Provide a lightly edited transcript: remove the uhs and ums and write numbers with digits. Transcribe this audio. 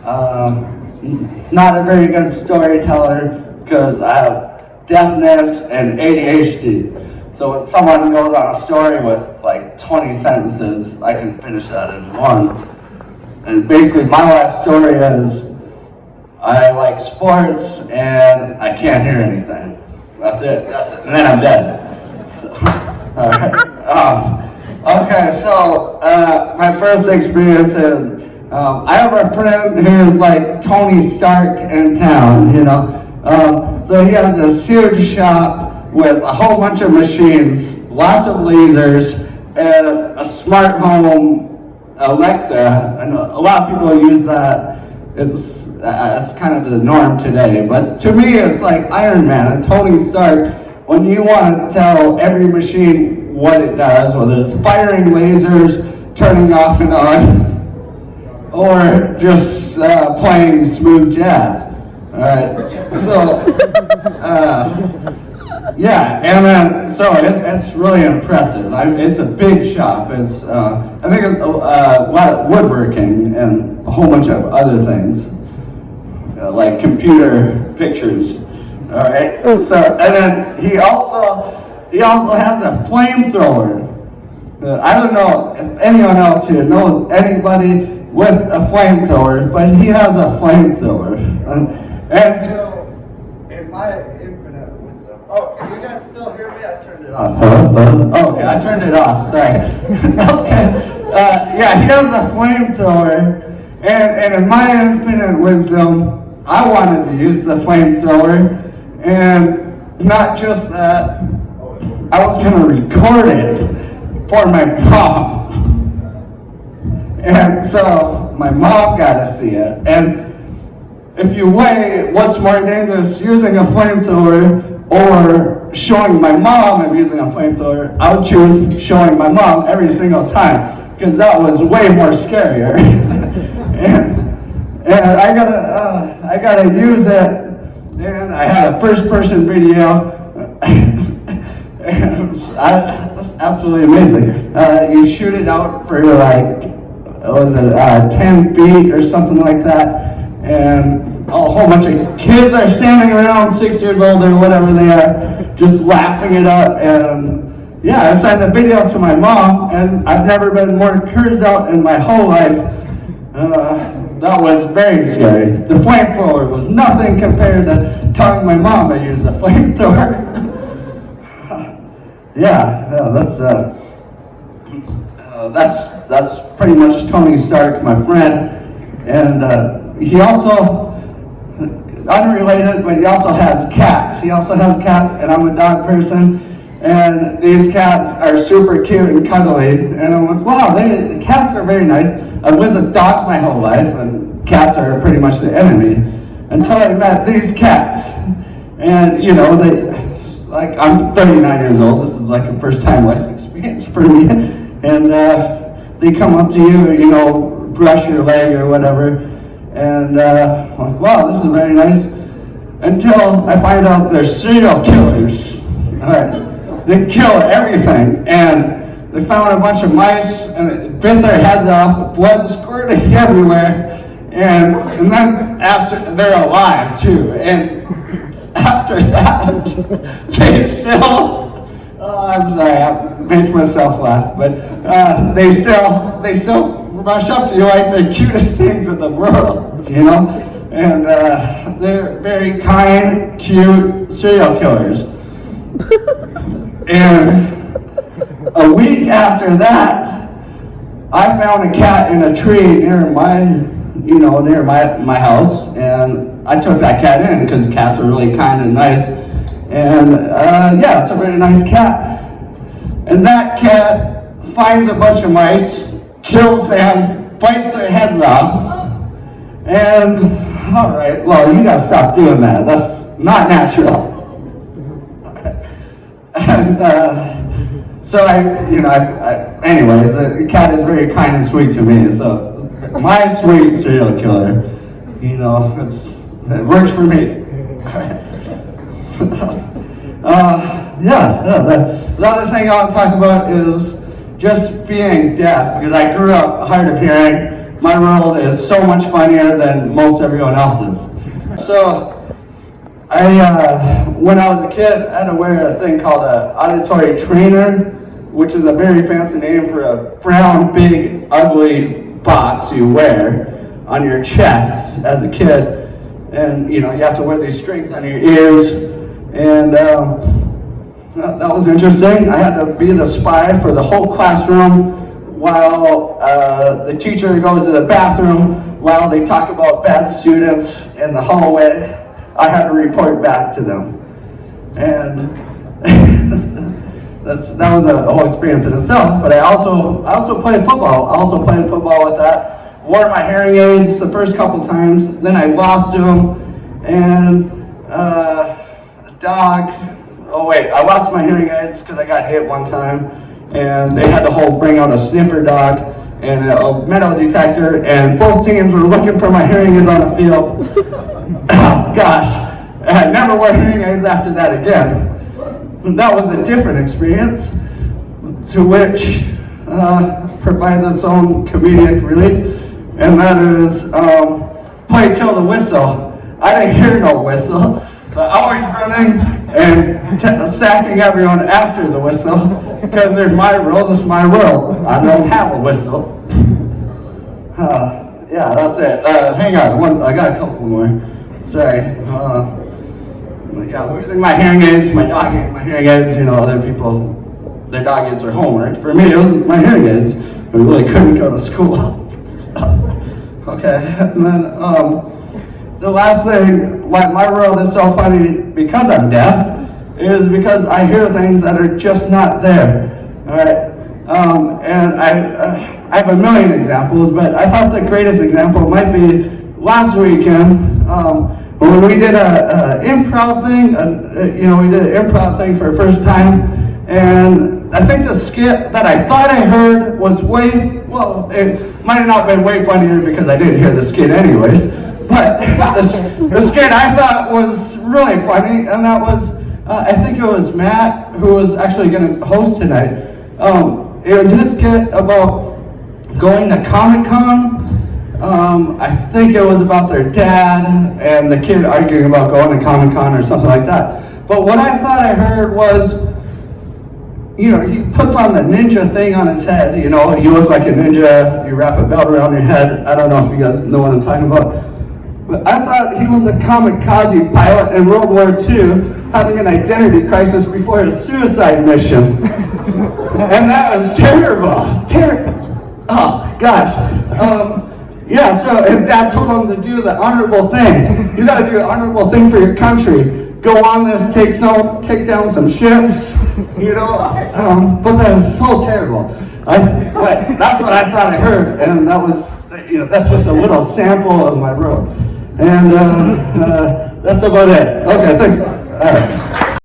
Not a very good storyteller because I have deafness and ADHD. So when someone goes on a story with like 20 sentences, I can finish that in one. And basically my life story is I like sports and I can't hear anything. That's it. And then I'm dead. So, all right. Okay, so my first experience is I have a friend who's like Tony Stark in town, you know. So he has this huge shop with a whole bunch of machines, lots of lasers, and a smart home Alexa. And a lot of people use that. It's kind of the norm today. But to me, it's like Iron Man and Tony Stark. When you want to tell every machine what it does, whether it's firing lasers, turning off and on, or just playing smooth jazz. All right. So, yeah, and then so it's really impressive. It's a big shop. It's I think it's a lot of woodworking and a whole bunch of other things, like computer pictures. All right. So and then he also has a flamethrower. I don't know if anyone else here knows anybody with a flamethrower, but he has a flamethrower. And so, in my infinite wisdom, oh, can you guys still hear me? I turned it off. Hello? Oh, okay, I turned it off, sorry. Okay, yeah, he has a flamethrower, and in my infinite wisdom, I wanted to use the flamethrower, and not just that, I was going to record it for my mom. And so my mom got to see it. And if you weigh what's more dangerous, using a flamethrower or showing my mom I'm using a flamethrower, I would choose showing my mom every single time because that was way more scarier. and I gotta use it. And I had a first-person video. It's absolutely amazing. You shoot it out for like, 10 feet or something like that, and a whole bunch of kids are standing around, 6 years old or whatever they are, just laughing it up. And yeah, I sent the video to my mom, and I've never been more cursed out in my whole life. That was very scary. The flamethrower was nothing compared to telling my mom I used a flamethrower. Yeah, that's pretty much Tony Stark, my friend. And he also, unrelated, but he also has cats. He also has cats, and I'm a dog person. And these cats are super cute and cuddly. And I'm like, wow, the cats are very nice. I've lived with dogs my whole life, and cats are pretty much the enemy. Until I met these cats. And, you know, like I'm 39 years old. This is like a first time life experience for me. And they come up to you, you know, brush your leg or whatever. And I'm like, wow, this is very nice. Until I find out they're serial killers. All right. They kill everything. And they found a bunch of mice and it bit their heads off, blood squirting everywhere. And then after, they're alive too. And after that, they still, I'm sorry, I made myself laugh, but they still rush up to you like the cutest things in the world, you know? And they're very kind, cute serial killers. And a week after that, I found a cat in a tree near my house, and I took that cat in because cats are really kind and nice. And yeah, it's a very nice cat. And that cat finds a bunch of mice, kills them, bites their heads off. And all right, well, you gotta stop doing that. That's not natural. And so anyways, the cat is very kind and sweet to me. So my sweet serial killer, you know, it works for me. The other thing I want to talk about is just being deaf, because I grew up hard of hearing. my world is so much funnier than most everyone else's. So, when I was a kid, I had to wear a thing called an auditory trainer, which is a very fancy name for a brown, big, ugly box you wear on your chest as a kid. And, you have to wear these strings on your ears. And that was interesting. I had to be the spy for the whole classroom while the teacher goes to the bathroom, while they talk about bad students in the hallway. I had to report back to them. And that was a whole experience in itself. But I also played football. I also played football with that. Wore my hearing aids the first couple times. Then I lost them. And I lost my hearing aids because I got hit one time. And they had to bring out a sniffer dog and a metal detector. And both teams were looking for my hearing aids on the field. Oh, gosh. I never wore hearing aids after that again. That was a different experience, to which provides its own comedic relief, and that is play till the whistle. I didn't hear no whistle, but always running and sacking everyone after the whistle, because there's my rules, it's my world. I don't have a whistle. Yeah, that's it. Hang on, I got a couple more. Sorry. Yeah, losing my hearing aids, my dog ate my hearing aids, other people, their dog eats their homework. For me, it was my hearing aids. I really couldn't go to school. Okay, and then the last thing, why my world is so funny because I'm deaf, is because I hear things that are just not there. Alright, and I have a million examples, but I thought the greatest example might be last weekend. When we did an improv thing, we did an improv thing for the first time, and I think the skit that I thought I heard was it might have not been way funnier because I didn't hear the skit anyways, but the skit I thought was really funny, and that was, I think it was Matt, who was actually going to host tonight. It was his skit about going to Comic-Con. I think it was about their dad and the kid arguing about going to Comic-Con or something like that. But what I thought I heard was, he puts on the ninja thing on his head. You look like a ninja, you wrap a belt around your head. I don't know if you guys know what I'm talking about. But I thought he was a kamikaze pilot in World War II having an identity crisis before a suicide mission. And that was terrible. Oh, gosh. Yeah, so his dad told him to do the honorable thing. You gotta do the honorable thing for your country. Go on this, take down some ships, but that was so terrible. That's what I thought I heard, and that's just a little sample of my world. And that's about it. Okay, thanks. All right.